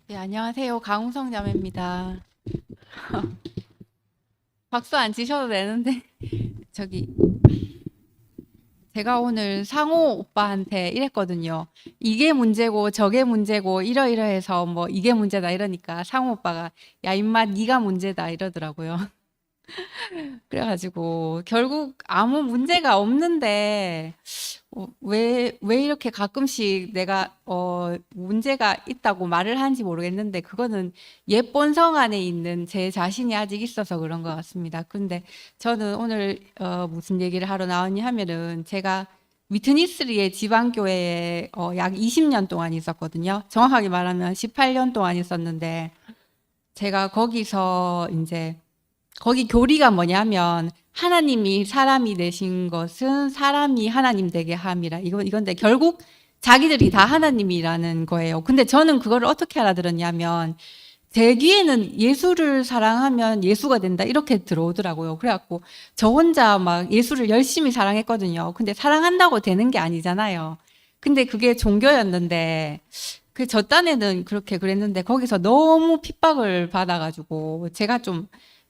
네, 안녕하세요. 강우성 자매입니다. 박수 안 치셔도 되는데, 저기, 제가 오늘 상호 오빠한테 이랬거든요. 이게 문제고, 저게 문제고, 이러이러해서 뭐, 이게 문제다 이러니까 상호 오빠가, 야, 임마, 네가 문제다 이러더라고요. 그래가지고, 결국 아무 문제가 없는데, 왜 이렇게 가끔씩 내가, 문제가 있다고 말을 하는지 모르겠는데, 그거는 옛 본성 안에 있는 제 자신이 아직 있어서 그런 것 같습니다. 근데 저는 오늘, 무슨 얘기를 하러 나왔냐 하면은, 제가 위트니스리의 지방교회에 약 20년 동안 있었거든요. 정확하게 말하면 18년 동안 있었는데, 제가 거기서 이제 거기 교리가 뭐냐면 하나님이 사람이 되신 것은 사람이 하나님 되게 함이라. 이건데 결국 자기들이 다 하나님이라는 거예요. 근데 저는 그거를 어떻게 알아들었냐면 제 귀에는 예수를 사랑하면 예수가 된다 이렇게 들어오더라고요. 그래갖고 저 혼자 막 예수를 열심히 사랑했거든요. 근데 사랑한다고 되는 게 아니잖아요. 근데 그게 종교였는데 그 저 딴에는 그렇게 그랬는데 거기서 너무 핍박을 받아가지고 제가 좀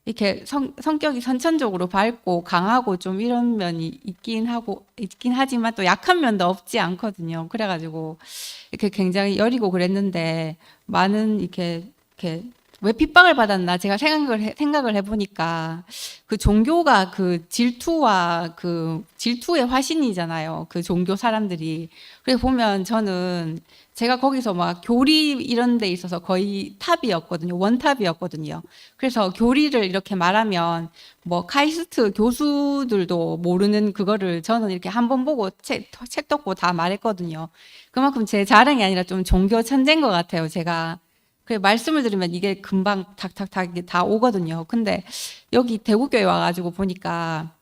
이렇게 성격이 선천적으로 밝고 강하고 좀 이런 면이 있긴 하지만 또 약한 면도 없지 않거든요. 그래가지고 이렇게 굉장히 여리고 그랬는데 많은 이렇게 왜 핍박을 받았나 제가 생각을 해보니까 그 종교가 그 질투와 그 질투의 화신이잖아요. 그 종교 사람들이. 그래 보면 저는 제가 거기서 막 교리 이런 데 있어서 거의 탑이었거든요. 원탑이었거든요. 그래서 교리를 이렇게 말하면 뭐 카이스트 교수들도 모르는 그거를 저는 이렇게 한번 보고 책 덮고 다 말했거든요. 그만큼 제 자랑이 아니라 좀 종교 천재인 것 같아요. 제가. 그 말씀을 들으면 이게 금방 탁탁탁 이게 다 오거든요. 근데 여기 대구교회 와가지고 보니까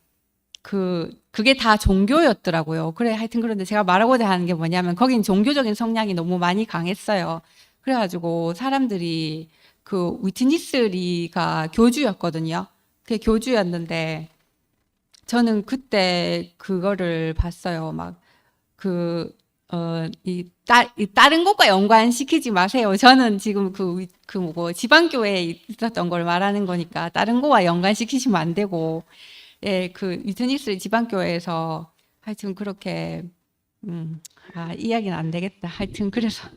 그게 다 종교였더라고요. 그래, 하여튼 그런데 제가 말하고자 하는 게 뭐냐면, 거긴 종교적인 성향이 너무 많이 강했어요. 그래가지고 사람들이 그 위트니스리가 교주였거든요. 그게 교주였는데, 저는 그때 그거를 봤어요. 막, 그, 이 다른 것과 연관시키지 마세요. 저는 지금 뭐, 지방교회에 있었던 걸 말하는 거니까, 다른 거와 연관시키시면 안 되고, 예, 그 위트니스 지방교회에서 하여튼 그렇게 이 이야기는 안 되겠다. 하여튼 그래서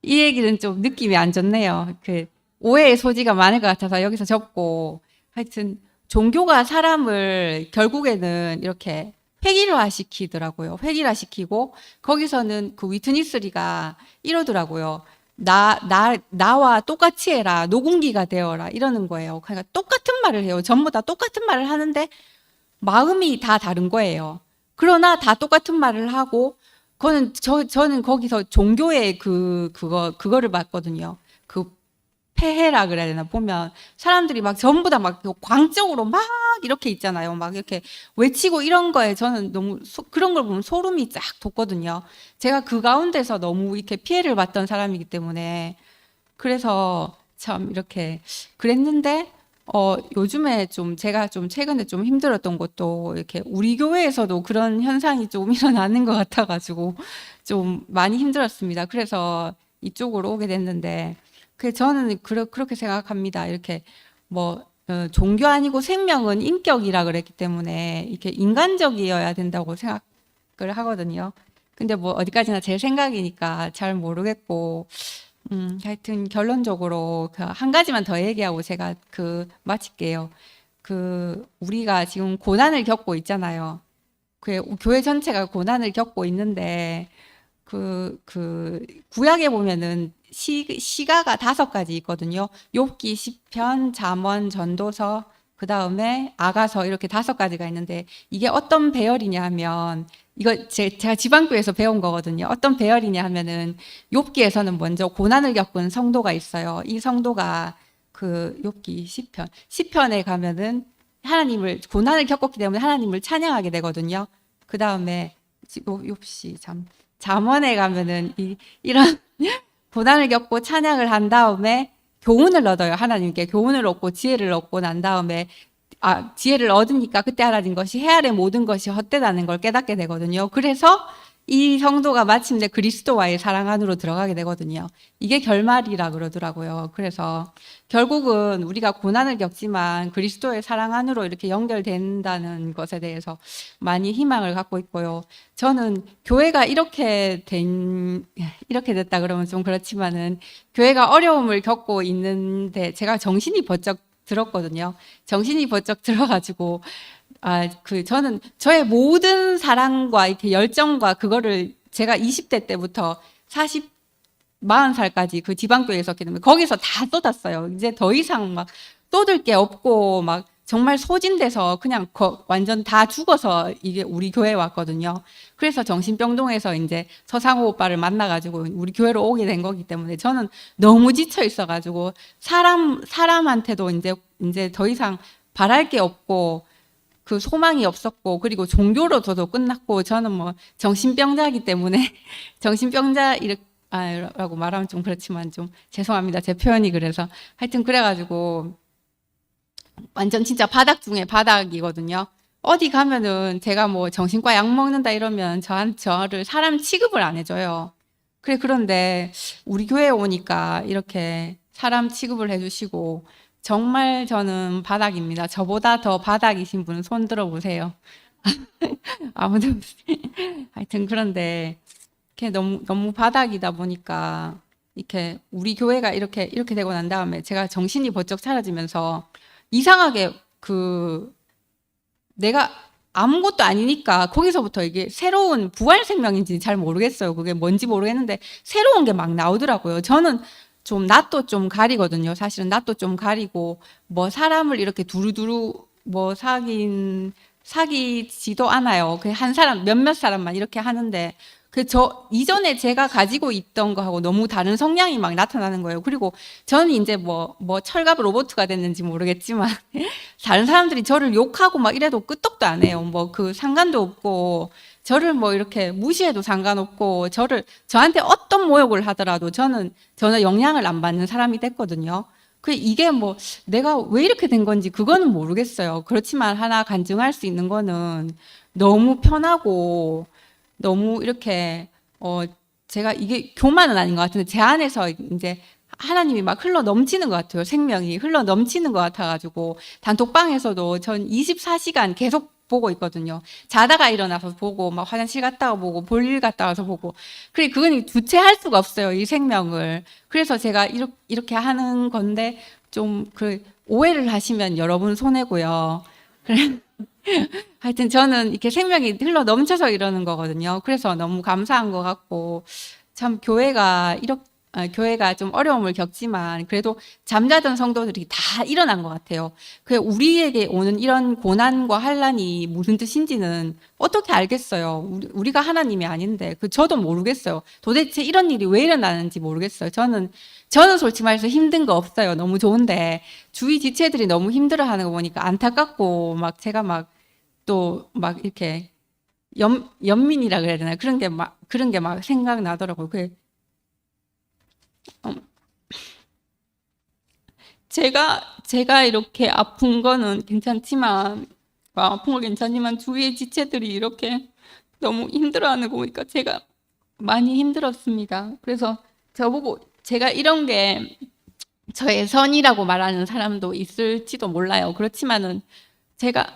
이 얘기는 좀 느낌이 안 좋네요. 그 오해의 소지가 많을 것 같아서 여기서 접고 하여튼 종교가 사람을 결국에는 이렇게 획일화시키더라고요. 획일화시키고 거기서는 그 위트니스리가 이러더라고요. 나와 똑같이 해라. 녹음기가 되어라. 이러는 거예요. 그러니까 똑같은 말을 해요. 전부 다 똑같은 말을 하는데 마음이 다 다른 거예요. 그러나 다 똑같은 말을 하고, 저는 거기서 종교의 그거를 봤거든요. 그 폐해라 그래야 되나 보면 사람들이 막 전부 다 막 광적으로 막 이렇게 있잖아요. 막 이렇게 외치고 이런 거에 저는 너무 그런 걸 보면 소름이 쫙 돋거든요. 제가 그 가운데서 너무 이렇게 피해를 봤던 사람이기 때문에 그래서 참 이렇게 그랬는데 요즘에 좀 제가 좀 최근에 좀 힘들었던 것도 이렇게 우리 교회에서도 그런 현상이 좀 일어나는 것 같아가지고 좀 많이 힘들었습니다. 그래서 이쪽으로 오게 됐는데 저는 그렇게 생각합니다. 이렇게 뭐 종교 아니고 생명은 인격이라 그랬기 때문에 이렇게 인간적이어야 된다고 생각을 하거든요. 근데 뭐 어디까지나 제 생각이니까 잘 모르겠고 하여튼 결론적으로 그 한 가지만 더 얘기하고 제가 마칠게요. 우리가 지금 고난을 겪고 있잖아요. 교회 전체가 고난을 겪고 있는데 구약에 보면은 시가가 5가지 있거든요. 욥기, 시편, 잠언, 전도서, 그 다음에 아가서 이렇게 5가지가 있는데 이게 어떤 배열이냐 하면 이거 제가 지방교에서 배운 거거든요. 어떤 배열이냐 하면은 욥기에서는 먼저 고난을 겪은 성도가 있어요. 이 성도가 욥기 시편에 가면은 하나님을 고난을 겪었기 때문에 하나님을 찬양하게 되거든요. 그 다음에 욥시 잠언에 가면은 이런 고난을 겪고 찬양을 한 다음에 교훈을 얻어요. 하나님께 교훈을 얻고 지혜를 얻고 난 다음에 지혜를 얻으니까 그때 알아진 것이 해 아래 모든 것이 헛되다는 걸 깨닫게 되거든요. 그래서 이 성도가 마침내 그리스도와의 사랑 안으로 들어가게 되거든요. 이게 결말이라 그러더라고요. 그래서 결국은 우리가 고난을 겪지만 그리스도의 사랑 안으로 이렇게 연결된다는 것에 대해서 많이 희망을 갖고 있고요. 저는 교회가 이렇게 됐다 그러면 좀 그렇지만은 교회가 어려움을 겪고 있는데 제가 정신이 번쩍 들었거든요. 정신이 번쩍 들어가지고 저는 저의 모든 사랑과 이렇게 열정과 그거를 제가 20대 때부터 40살까지 그 지방교회에 있었기 때문에 거기서 다 쏟았어요. 이제 더 이상 막 쏟을 게 없고 막 정말 소진돼서 그냥 완전 다 죽어서 이게 우리 교회에 왔거든요. 그래서 정신병동에서 이제 서상호 오빠를 만나가지고 우리 교회로 오게 된 거기 때문에 저는 너무 지쳐 있어가지고 사람한테도 이제 더 이상 바랄 게 없고 그 소망이 없었고 그리고 종교로서도 끝났고 저는 뭐 정신병자이기 때문에 정신병자라고 말하면 좀 그렇지만 좀 죄송합니다. 제 표현이 그래서 하여튼 그래가지고 완전 진짜 바닥 중에 바닥이거든요. 어디 가면은 제가 뭐 정신과 약 먹는다 이러면 저를 사람 취급을 안 해줘요. 그런데 우리 교회에 오니까 이렇게 사람 취급을 해주시고 정말 저는 바닥입니다. 저보다 더 바닥이신 분 손 들어보세요. 아무도 하여튼 그런데 이렇게 너무 바닥이다 보니까 이렇게 우리 교회가 이렇게 되고 난 다음에 제가 정신이 번쩍 차려지면서 이상하게 내가 아무것도 아니니까 거기서부터 이게 새로운 부활 생명인지 잘 모르겠어요. 그게 뭔지 모르겠는데 새로운 게 막 나오더라고요. 저는 좀 낯도 좀 가리거든요. 사실은 낯도 좀 가리고 뭐 사람을 이렇게 두루두루 뭐 사귀지도 않아요. 그냥 한 사람 몇몇 사람만 이렇게 하는데 이전에 제가 가지고 있던 거하고 너무 다른 성향이 막 나타나는 거예요. 그리고 저는 이제 뭐 철갑 로봇가 됐는지 모르겠지만 다른 사람들이 저를 욕하고 막 이래도 끄떡도 안 해요. 뭐 그 상관도 없고 저를 뭐 이렇게 무시해도 상관없고 저한테 어떤 모욕을 하더라도 저는 영향을 안 받는 사람이 됐거든요. 이게 뭐 내가 왜 이렇게 된 건지 그거는 모르겠어요. 그렇지만 하나 간증할 수 있는 거는 너무 편하고 너무 이렇게 제가 이게 교만은 아닌 것 같은데 제 안에서 이제 하나님이 막 흘러 넘치는 것 같아요. 생명이 흘러 넘치는 것 같아가지고 단톡방에서도 전 24시간 계속 보고 있거든요. 자다가 일어나서 보고 막 화장실 갔다가 보고 볼일 갔다 와서 보고 그건 주체할 수가 없어요. 이 생명을. 그래서 제가 이렇게 하는 건데 좀 오해를 하시면 여러분 손해고요. 그래. 하여튼 저는 이렇게 생명이 흘러 넘쳐서 이러는 거거든요. 그래서 너무 감사한 것 같고 참 교회가 좀 어려움을 겪지만 그래도 잠자던 성도들이 다 일어난 것 같아요. 우리에게 오는 이런 고난과 환난이 무슨 뜻인지는 어떻게 알겠어요. 우리가 하나님이 아닌데 저도 모르겠어요. 도대체 이런 일이 왜 일어나는지 모르겠어요. 저는 솔직히 말해서 힘든 거 없어요. 너무 좋은데 주위 지체들이 너무 힘들어하는 거 보니까 안타깝고 막 제가 막 또 막 이렇게 연민이라 그래야 되나 그런 게 막 생각나더라고요. 제가 이렇게 아픈 거는 괜찮지만 주위의 지체들이 이렇게 너무 힘들어하는 거 보니까 제가 많이 힘들었습니다. 그래서 저보고 제가 이런 게 저의 선이라고 말하는 사람도 있을지도 몰라요. 그렇지만은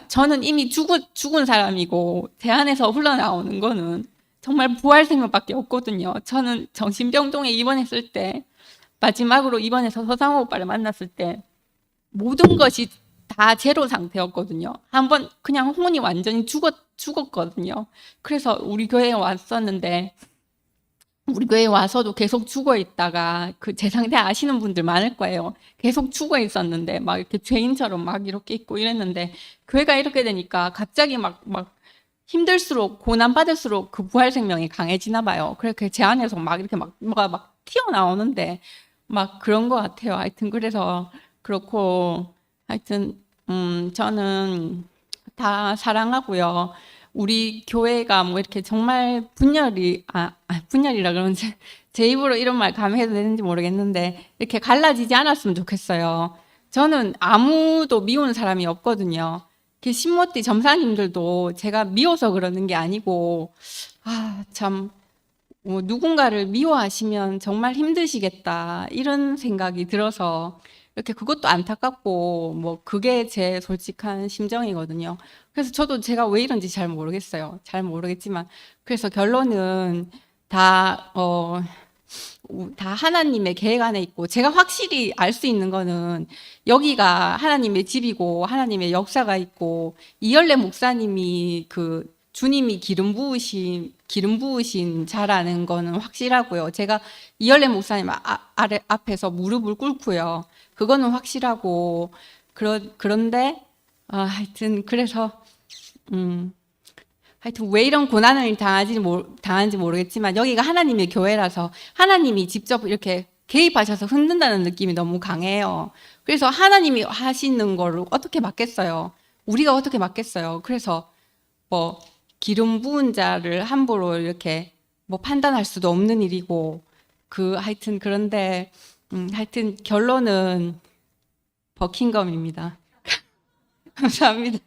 저는 이미 죽은 사람이고 제 안에서 흘러나오는 거는 정말 부활 생명밖에 없거든요. 저는 정신병동에 입원했을 때 마지막으로 입원해서 서상호 오빠를 만났을 때 모든 것이 다 제로 상태였거든요. 한번 그냥 혼이 완전히 죽었거든요. 그래서 우리 교회에 왔었는데 우리 교회에 와서도 계속 죽어 있다가 제 상태 아시는 분들 많을 거예요. 계속 죽어 있었는데 막 이렇게 죄인처럼 막 이렇게 있고 이랬는데 교회가 이렇게 되니까 갑자기 막 힘들수록 고난 받을수록 그 부활 생명이 강해지나 봐요. 그래서 제 안에서 막 이렇게 뭐가 막 튀어나오는데 막 그런 것 같아요. 하여튼 그래서 그렇고 하여튼 저는 다 사랑하고요. 우리 교회가 뭐 이렇게 정말 분열이라 그러면 제 입으로 이런 말 감히 해도 되는지 모르겠는데 이렇게 갈라지지 않았으면 좋겠어요. 저는 아무도 미우는 사람이 없거든요. 그 신모띠 점사님들도 제가 미워서 그러는 게 아니고, 참, 누군가를 미워하시면 정말 힘드시겠다, 이런 생각이 들어서, 이렇게 그것도 안타깝고, 뭐, 그게 제 솔직한 심정이거든요. 그래서 저도 제가 왜 이런지 잘 모르겠어요. 잘 모르겠지만. 그래서 결론은 다, 다 하나님의 계획 안에 있고, 제가 확실히 알 수 있는 거는 여기가 하나님의 집이고 하나님의 역사가 있고, 이열래 목사님이 그 주님이 기름 부으신 자라는 거는 확실하고요. 제가 이열래 목사님 앞에서 무릎을 꿇고요. 그거는 확실하고, 그런데 하여튼 그래서 음, 하여튼 왜 이런 고난을 당한지 모르겠지만, 여기가 하나님의 교회라서 하나님이 직접 이렇게 개입하셔서 흔든다는 느낌이 너무 강해요. 그래서 하나님이 하시는 거를 어떻게 막겠어요? 우리가 어떻게 막겠어요? 그래서 뭐 기름 부은 자를 함부로 이렇게 뭐 판단할 수도 없는 일이고, 하여튼 그런데 하여튼 결론은 버킹검입니다. 감사합니다.